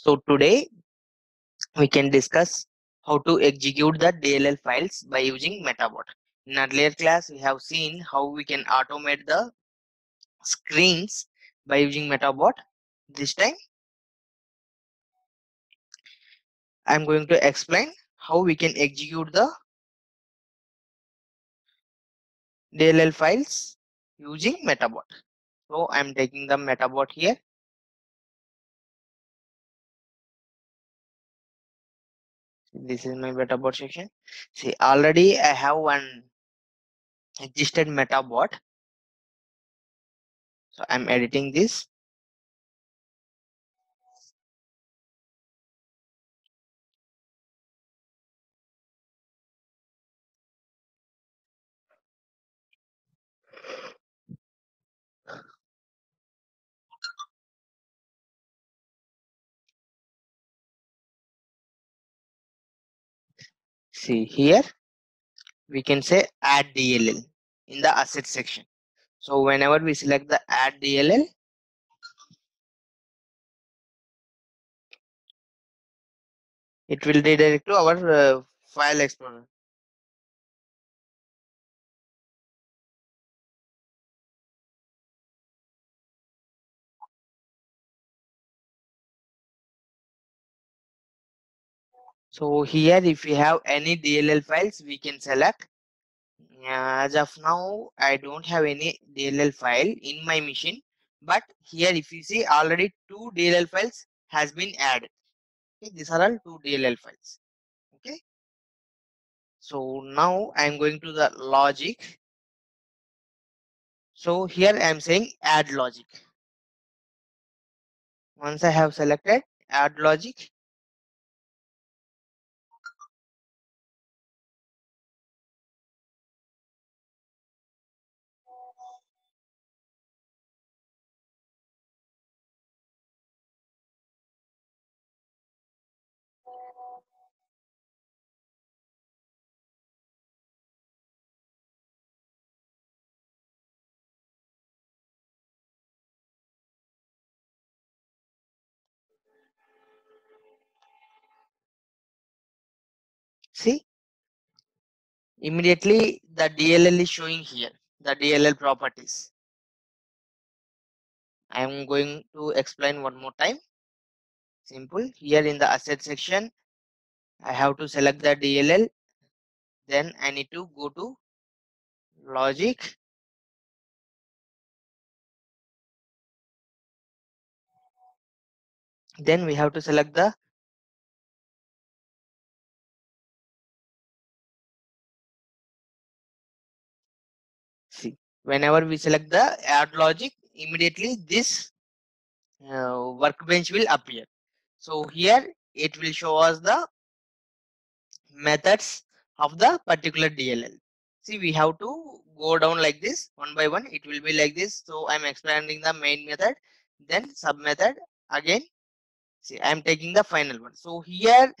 So today we can discuss how to execute the DLL files by using Metabot. In earlier class, we have seen how we can automate the screens by using Metabot. This time, I'm going to explain how we can execute the DLL files using Metabot. So I'm taking the Metabot here. This is my Metabot section. See, already I have one existed Metabot. So I'm editing this. See here, we can say add DLL in the asset section. So whenever we select the add DLL, it will redirect to our file explorer. So here, if we have any DLL files, we can select. As of now, I don't have any DLL file in my machine, but here if you see already two DLL files has been added. Okay, these are all two DLL files. Okay. So now I'm going to the logic. So here I'm saying add logic. Once I have selected add logic, see immediately the DLL is showing here, the DLL properties. I am going to explain one more time. Simple. Here in the asset section, I have to select the DLL. Then I need to go to logic. Then we have to select the see. Whenever we select the add logic, immediately this workbench will appear. So here it will show us the methods of the particular DLL. See, we have to go down like this one by one. It will be like this. So I'm expanding the main method, then sub method again. See, I'm taking the final one. So here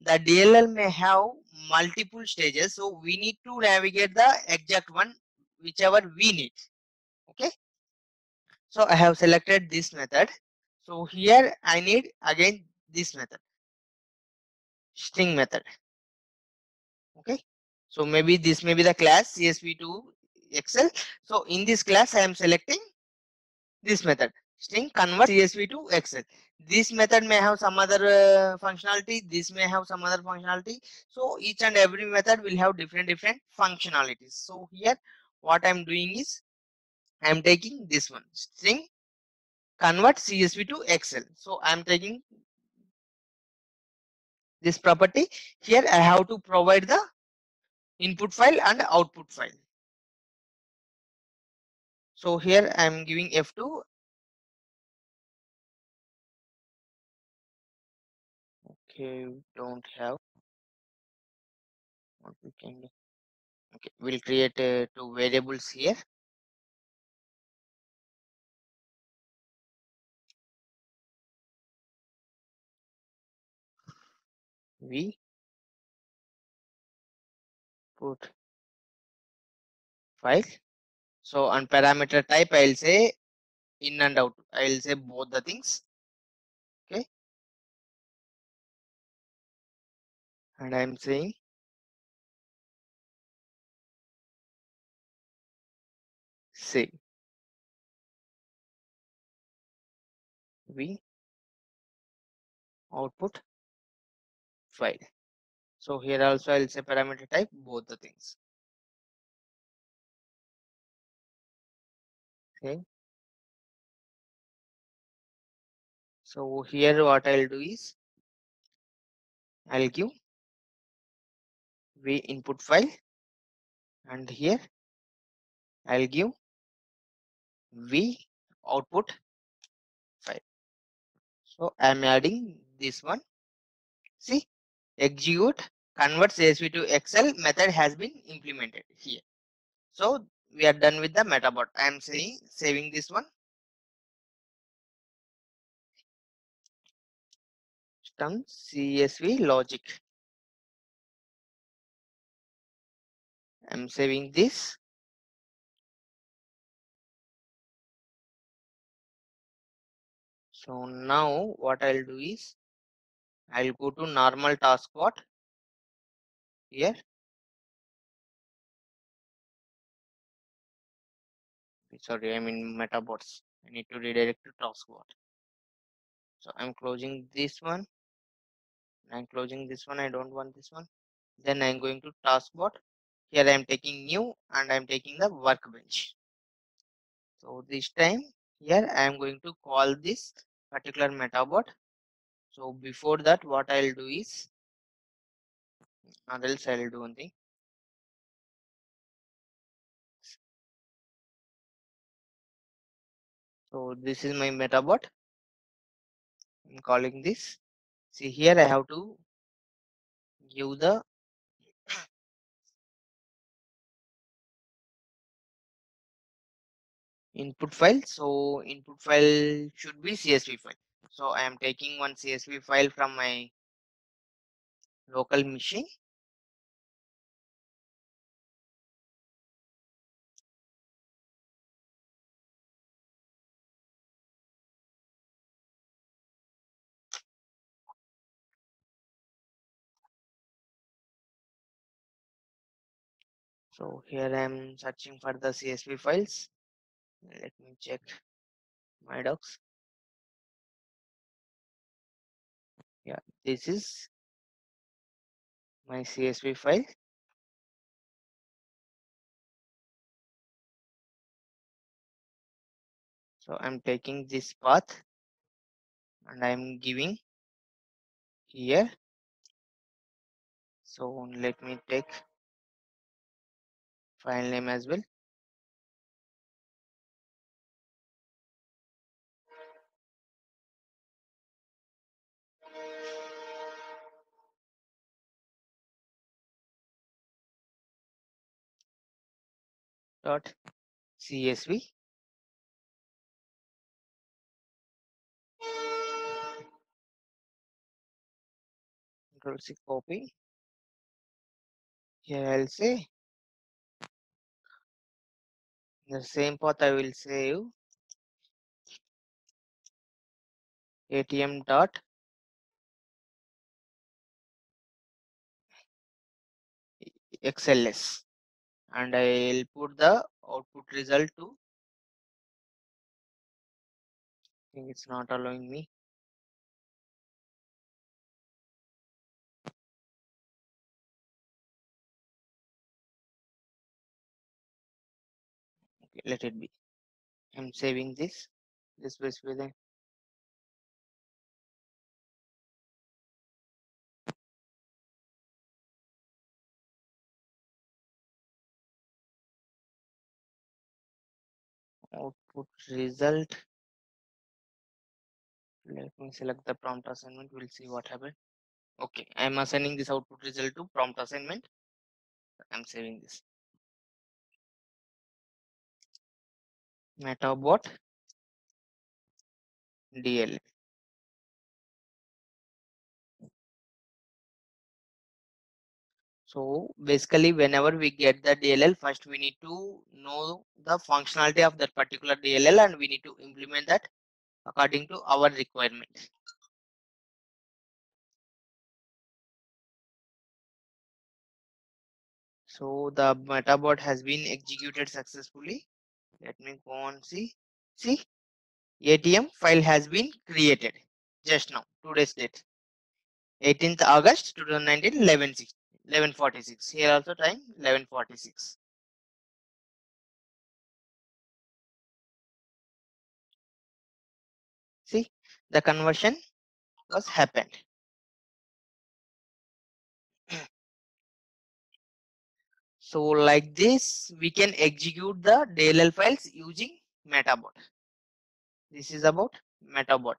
the DLL may have multiple stages. So we need to navigate the exact one, whichever we need. Okay. So I have selected this method. So here I need again this method, string method. Okay. So maybe this may be the class CSV2 Excel. So in this class, I am selecting this method, string convert CSV to Excel. This method may have some other functionality. This may have some other functionality. So each and every method will have different functionalities. So here, what I'm doing is I'm taking this one, string convert CSV to Excel. So I'm taking this property. Here I have to provide the input file and output file. So here I am giving F2. Okay, don't have what we can do. Okay, we'll create two variables here. We put file. So on parameter type, I'll say in and out. I'll say both the things. Okay. and I'm saying save. We output file. So here also I'll say parameter type both the things. Okay. So here what I'll do is I'll give v input file, and here I'll give v output file. So I'm adding this one. See, execute convert CSV to Excel method has been implemented here. So we are done with the metabot. I am saying saving this one. System CSV logic. I'm saving this. So now what I'll do is I'll go to normal taskbot here. Sorry, I'm in metabots. I need to redirect to taskbot. So I'm closing this one. I'm closing this one. I don't want this one. Then I'm going to taskbot. Here I'm taking new and I'm taking the workbench. So this time here I am going to call this particular metabot. So before that, what I'll do is, or else I'll do one thing. So this is my metabot. I'm calling this. See here I have to give the input file. So input file should be CSV file. So I am taking one CSV file from my local machine. So here I am searching for the CSV files. Let me check my docs. Yeah, this is my CSV file. So I'm taking this path and I'm giving here. So let me take file name as well. Dot CSV. Control C copy. Here I'll say the same path I will save ATM dot XLS, and I'll put the output result to. I think it's not allowing me. Okay, let it be. I'm saving this. This was with the output result. Let me select the prompt assignment. We'll see what happened. Okay, I'm assigning this output result to prompt assignment. I'm saving this. Metabot DL. So basically, whenever we get the DLL, first we need to know the functionality of that particular DLL and we need to implement that according to our requirement. So the metabot has been executed successfully. Let me go on see. See, ATM file has been created just now, today's date. 18th August 2019, 11:46. Here also time 11:46. See, the conversion was happened. So like this, we can execute the DLL files using Metabot. This is about Metabot.